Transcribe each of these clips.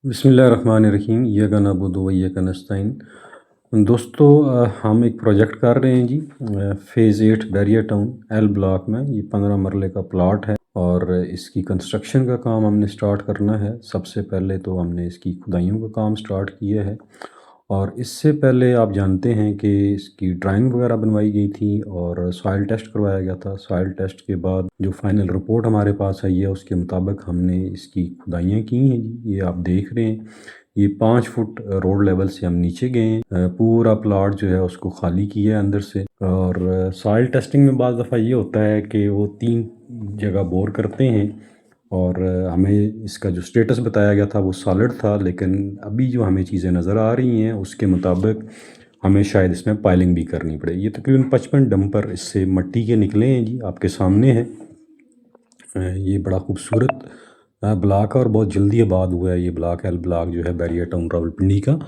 बिस्मिल्लाहिर्रहमानिर्रहीम। इय्याका नअबुदु व इय्याका नस्तईन। दोस्तों, हम एक प्रोजेक्ट कर रहे हैं जी, phase 8 barrier town L block में। ये 15 मरले का प्लॉट है और इसकी कंस्ट्रक्शन का काम हमने स्टार्ट करना है। सबसे पहले तो हमने इसकी खुदाइयों का काम स्टार्ट किया है और इससे पहले आप जानते हैं कि इसकी ड्राइंग वगैरह बनवाई गई थी और सॉइल टेस्ट करवाया गया था। सॉइल टेस्ट के बाद जो फाइनल रिपोर्ट हमारे पास आई है उसके मुताबिक हमने इसकी खुदाइयाँ की हैं जी। ये आप देख रहे हैं, ये 5 फुट रोड लेवल से हम नीचे गए हैं। पूरा प्लॉट जो है उसको खाली किया है अंदर से। और सॉइल टेस्टिंग में बाज़ दफ़ा ये होता है कि वो 3 जगह बोर करते हैं और हमें इसका जो स्टेटस बताया गया था वो सॉलिड था, लेकिन अभी जो हमें चीज़ें नज़र आ रही हैं उसके मुताबिक हमें शायद इसमें पाइलिंग भी करनी पड़े। ये तकरीबन 55 डंपर इससे मिट्टी के निकले हैं जी, आपके सामने है। ये बड़ा खूबसूरत ब्लॉक है और बहुत जल्दी आबाद हुआ है ये ब्लॉक। एल ब्लॉक जो है बैरियर टाउन रावलपिंडी का,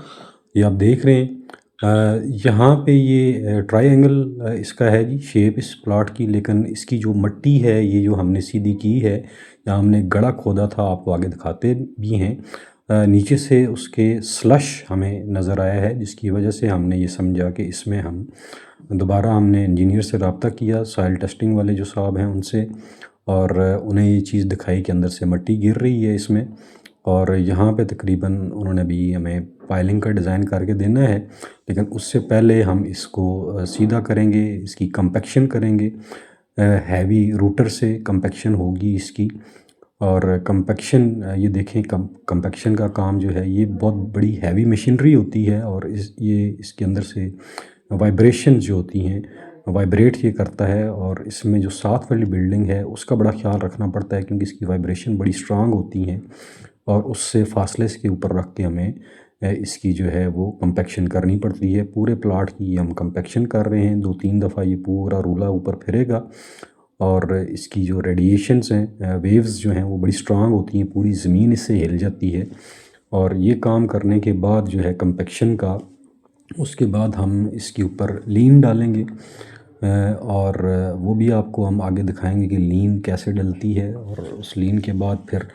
ये आप देख रहे हैं। यहाँ पे ये ट्रायंगल इसका है जी शेप इस प्लॉट की, लेकिन इसकी जो मिट्टी है ये जो हमने सीधी की है, यहाँ हमने गड़ा खोदा था, आपको आगे दिखाते भी हैं। नीचे से उसके स्लश हमें नज़र आया है, जिसकी वजह से हमने ये समझा कि इसमें हम दोबारा हमने इंजीनियर से रब्ता किया, सॉइल टेस्टिंग वाले जो साहब हैं उनसे, और उन्हें ये चीज़ दिखाई कि अंदर से मिट्टी गिर रही है इसमें। और यहाँ पे तकरीबन उन्होंने भी हमें पाइलिंग का डिज़ाइन करके देना है, लेकिन उससे पहले हम इसको सीधा करेंगे, इसकी कंपैक्शन करेंगे। हैवी रूटर से कंपैक्शन होगी इसकी। और कंपैक्शन ये देखें, कंपैक्शन का काम जो है ये बहुत बड़ी हैवी मशीनरी होती है और इसके अंदर से वाइब्रेशन जो होती हैं, वाइब्रेट ये करता है। और इसमें जो साथ वाली बिल्डिंग है उसका बड़ा ख्याल रखना पड़ता है, क्योंकि इसकी वाइब्रेशन बड़ी स्ट्रांग होती हैं और उससे फासले के ऊपर रख के हमें इसकी जो है वो कंपैक्शन करनी पड़ती है। पूरे प्लाट की हम कंपैक्शन कर रहे हैं, 2-3 दफ़ा ये पूरा रूला ऊपर फिरेगा और इसकी जो रेडिएशंस हैं, वेव्स जो हैं वो बड़ी स्ट्रांग होती हैं, पूरी ज़मीन इससे हिल जाती है। और ये काम करने के बाद जो है कंपैक्शन का, उसके बाद हम इसके ऊपर लीन डालेंगे और वो भी आपको हम आगे दिखाएंगे कि लीन कैसे डलती है। और उस लीन के बाद फिर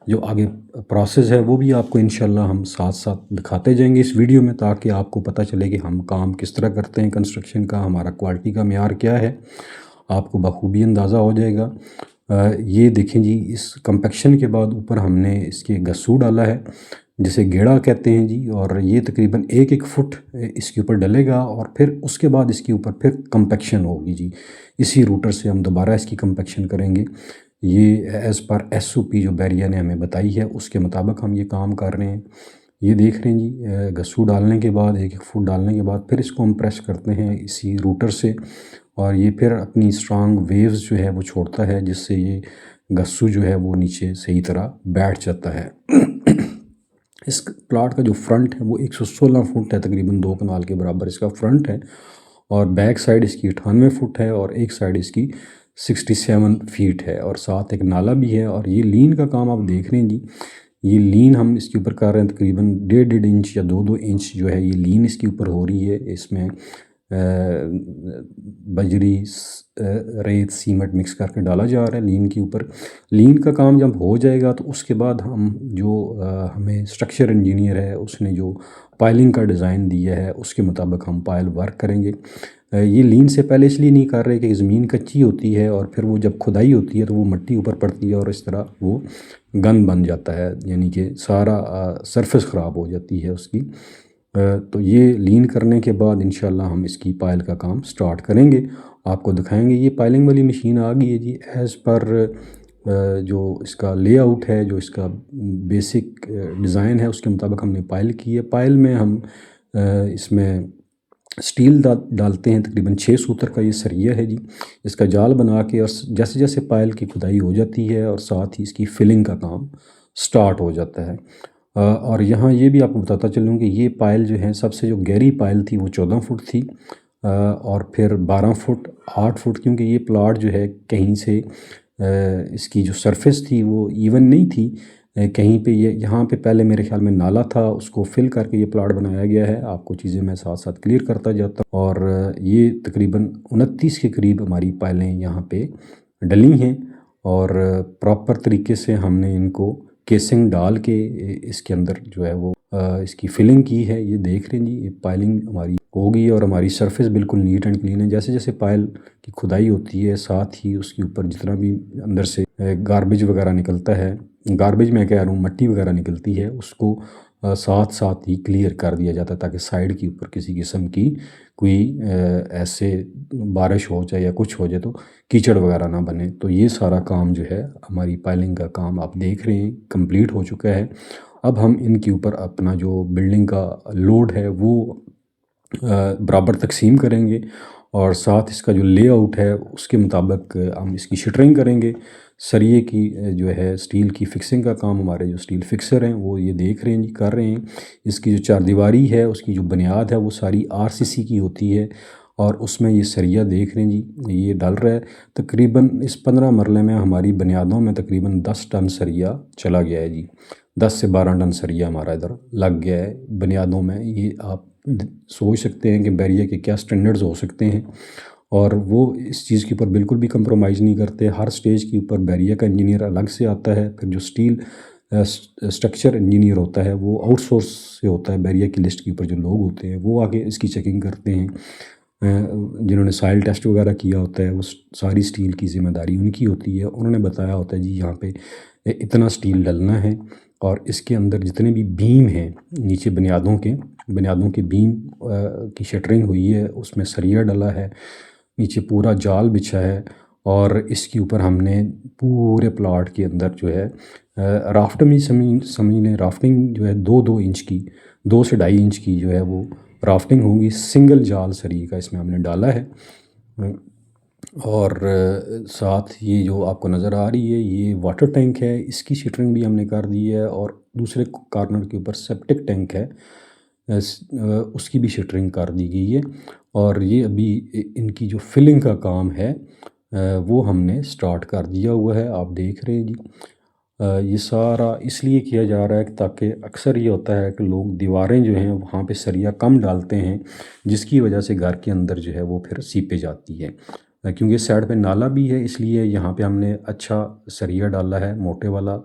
जो आगे प्रोसेस है वो भी आपको इंशाल्लाह हम साथ साथ दिखाते जाएंगे इस वीडियो में, ताकि आपको पता चले कि हम काम किस तरह करते हैं कंस्ट्रक्शन का, हमारा क्वालिटी का मेयार क्या है, आपको बखूबी अंदाज़ा हो जाएगा। ये देखें जी, इस कंपैक्शन के बाद ऊपर हमने इसके गस्सू डाला है जिसे गेड़ा कहते हैं जी, और ये तकरीबन 1-1 फुट इसके ऊपर डलेगा और फिर उसके बाद इसके ऊपर फिर कंपैक्शन होगी जी। इसी रूटर से हम दोबारा इसकी कंपैक्शन करेंगे। ये एज़ पर SOP जो बैरिया ने हमें बताई है उसके मुताबिक हम ये काम कर रहे हैं। ये देख रहे हैं जी, गस्सू डालने के बाद 1-1 फुट डालने के बाद फिर इसको हम प्रेस करते हैं इसी रूटर से, और ये फिर अपनी स्ट्रांग वेव्स जो है वो छोड़ता है, जिससे ये गस्सू जो है वो नीचे सही तरह बैठ जाता है। इस प्लाट का जो फ्रंट है वो 116 फुट है, तकरीबन 2 कनाल के बराबर इसका फ्रंट है। और बैक साइड इसकी 98 फुट है और एक साइड इसकी 67 फीट है और साथ एक नाला भी है। और ये लीन का काम आप देख रहे हैं जी, ये लीन हम इसके ऊपर कर रहे हैं, तकरीबन 1.5 इंच या 2-2 इंच जो है ये लीन इसके ऊपर हो रही है। इसमें बजरी, रेत, सीमेंट मिक्स करके डाला जा रहा है लीन के ऊपर। लीन का काम जब हो जाएगा तो उसके बाद हम जो हमें स्ट्रक्चर इंजीनियर है उसने जो पाइलिंग का डिज़ाइन दिया है उसके मुताबिक हम पाइल वर्क करेंगे। ये लीन से पहले इसलिए नहीं कर रहे कि ज़मीन कच्ची होती है और फिर वो जब खुदाई होती है तो वो मिट्टी ऊपर पड़ती है और इस तरह वो गंद बन जाता है, यानी कि सारा सरफेस ख़राब हो जाती है उसकी। तो ये लीन करने के बाद इंशाल्लाह हम इसकी पाइल का काम स्टार्ट करेंगे, आपको दिखाएंगे। ये पाइलिंग वाली मशीन आ गई है जी, एज़ पर जो इसका लेआउट है, जो इसका बेसिक डिज़ाइन है उसके मुताबिक हमने पाइल की है। पाइल में हम इसमें स्टील डालते हैं, तकरीबन 6 सूत्र का ये सरिया है जी। इसका जाल बना के और जैसे जैसे पाइल की खुदाई हो जाती है और साथ ही इसकी फिलिंग का काम स्टार्ट हो जाता है। और यहाँ ये भी आपको बताता चलूँ कि ये पाइल जो है, सबसे जो गहरी पाइल थी वो 14 फुट थी और फिर 12 फुट, 8 फुट, क्योंकि ये प्लाट जो है कहीं से इसकी जो सरफेस थी वो इवन नहीं थी। कहीं पे ये यहाँ पे पहले मेरे ख्याल में नाला था, उसको फिल करके ये प्लाट बनाया गया है। आपको चीज़ें मैं साथ साथ क्लियर करता जाता हूँ। और ये तकरीबन 29 के करीब हमारी पाइलें यहाँ पे डली हैं और प्रॉपर तरीके से हमने इनको केसिंग डाल के इसके अंदर जो है वो इसकी फिलिंग की है। ये देख रहे हैं जी, ये पाइलिंग हमारी होगी और हमारी सरफेस बिल्कुल नीट एंड क्लीन है। जैसे जैसे पायल की खुदाई होती है साथ ही उसके ऊपर जितना भी अंदर से गार्बेज वगैरह निकलता है, गार्बेज मैं कह रहा हूँ मट्टी वगैरह निकलती है, उसको साथ साथ ही क्लियर कर दिया जाता है ताकि साइड के ऊपर किसी किस्म की कोई ऐसे बारिश हो जाए या कुछ हो जाए तो कीचड़ वगैरह ना बने। तो ये सारा काम जो है हमारी पाइलिंग का काम आप देख रहे हैं कंप्लीट हो चुका है। अब हम इनके ऊपर अपना जो बिल्डिंग का लोड है वो बराबर तकसीम करेंगे और साथ इसका जो लेआउट है उसके मुताबिक हम इसकी शटरिंग करेंगे। सरिये की जो है स्टील की फिक्सिंग का काम हमारे जो स्टील फिक्सर हैं वो ये देख रहे हैं जी, कर रहे हैं। इसकी जो चारदीवारी है उसकी जो बुनियाद है वो सारी आरसीसी की होती है और उसमें ये सरिया देख रहे हैं जी, ये डल रहा है। तकरीबन इस 15 मरले में हमारी बुनियादों में तकरीबन 10 टन सरिया चला गया है जी। 10 से 12 टन सरिया हमारा इधर लग गया है बुनियादों में। ये आप सोच सकते हैं कि बैरियर के क्या स्टैंडर्ड्स हो सकते हैं और वो इस चीज़ के ऊपर बिल्कुल भी कंप्रोमाइज़ नहीं करते। हर स्टेज के ऊपर बैरियर का इंजीनियर अलग से आता है, फिर जो स्टील स्ट्रक्चर इंजीनियर होता है वो आउटसोर्स से होता है। बैरियर की लिस्ट के ऊपर जो लोग होते हैं वो आगे इसकी चेकिंग करते हैं। जिन्होंने साइल टेस्ट वगैरह किया होता है वो सारी स्टील की ज़िम्मेदारी उनकी होती है। उन्होंने बताया होता है जी यहाँ पे इतना स्टील डलना है और इसके अंदर जितने भी बीम हैं नीचे बुनियादों के बीम की शटरिंग हुई है, उसमें सरिया डला है, नीचे पूरा जाल बिछा है और इसके ऊपर हमने पूरे प्लाट के अंदर जो है राफ्टिंग समझ लें, राफ्टिंग जो है 2-2 इंच की, 2 से 2.5 इंच की जो है वो राफ्टिंग होगी। सिंगल जाल सरिये का इसमें हमने डाला है और साथ ये जो आपको नज़र आ रही है ये वाटर टैंक है, इसकी शटरिंग भी हमने कर दी है और दूसरे कॉर्नर के ऊपर सेप्टिक टैंक है, उसकी भी शटरिंग कर दी गई है। और ये अभी इनकी जो फिलिंग का काम है वो हमने स्टार्ट कर दिया हुआ है। आप देख रहे हैं जी, ये सारा इसलिए किया जा रहा है कि ताकि अक्सर ये होता है कि लोग दीवारें जो हैं वहाँ पे सरिया कम डालते हैं जिसकी वजह से घर के अंदर जो है वो फिर सीपे जाती है। क्योंकि साइड पे नाला भी है इसलिए यहाँ पे हमने अच्छा सरिया डाला है, मोटे वाला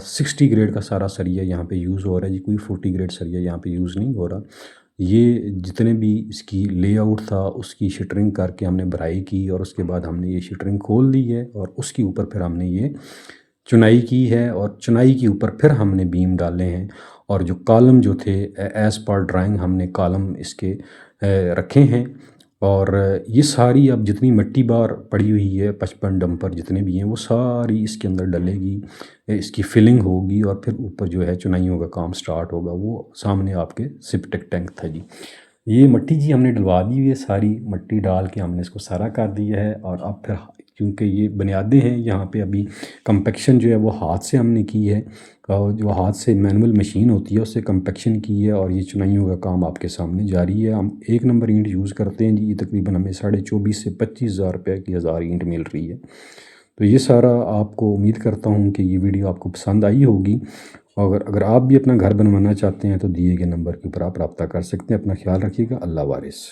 60 ग्रेड का सारा सरिया यहाँ पे यूज़ हो रहा है जी, कोई 40 ग्रेड सरिया यहाँ पे यूज़ नहीं हो रहा। ये जितने भी इसकी लेआउट था उसकी शटरिंग करके हमने भराई की और उसके बाद हमने ये शटरिंग खोल दी है और उसके ऊपर फिर हमने ये चुनाई की है और चुनाई के ऊपर फिर हमने बीम डाले हैं और जो कॉलम जो थे एज़ पर ड्राइंग हमने कॉलम इसके रखे हैं। और ये सारी अब जितनी मिट्टी बार पड़ी हुई है 55 डंपर जितने भी हैं वो सारी इसके अंदर डलेगी, इसकी फिलिंग होगी और फिर ऊपर जो है चुनाइयों का काम स्टार्ट होगा। वो सामने आपके सेप्टिक टैंक था जी। ये मिट्टी जी हमने डलवा दी हुई है, सारी मिट्टी डाल के हमने इसको सारा कर दिया है और अब फिर क्योंकि ये बुनियादें हैं यहाँ पे अभी कंपैक्शन जो है वो हाथ से हमने की है और जो हाथ से मैनुअल मशीन होती है उससे कंपैक्शन की है और ये चुनाइयों का काम आपके सामने जारी है। हम 1 नंबर ईंट यूज़ करते हैं जी, ये तकरीबन हमें 24,500 से 25,000 रुपये की 1000 ईंट मिल रही है। तो ये सारा आपको उम्मीद करता हूँ कि ये वीडियो आपको पसंद आई होगी। और अगर आप भी अपना घर बनवाना चाहते हैं तो दिए गए नंबर के ऊपर आप रब्ता कर सकते हैं। अपना ख्याल रखिएगा। अल्लाह वारिस।